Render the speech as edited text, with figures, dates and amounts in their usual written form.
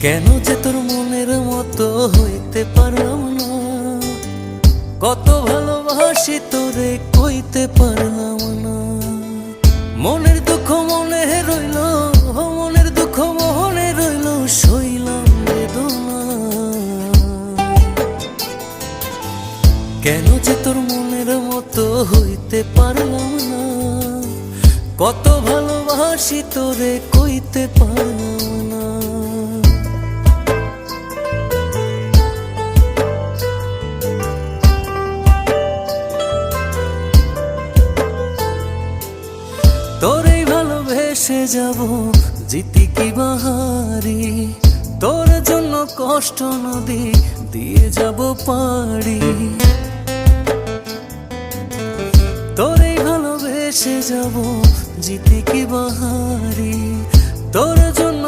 কেন যে তোর মনের মতো হইতে পারলাম না, কত ভালোবাসি তোরে কইতে পারলাম না। মনের দুঃখ মনে রইল, মনের দুঃখ মনে রইল, সইলাম বেদনা। কেন যে তোর মনের মতো হইতে পারলাম না, কত ভালোবাসি তোরে কইতে পারলাম না। তোরেই ভালোবেসে যাব জিতি কি বাহারি, তোর জন্য কষ্ট নদী দিয়ে যাব পাড়ি। তোরেই ভালোবেসে যাব জিতি কি বাহারি, তোর জন্য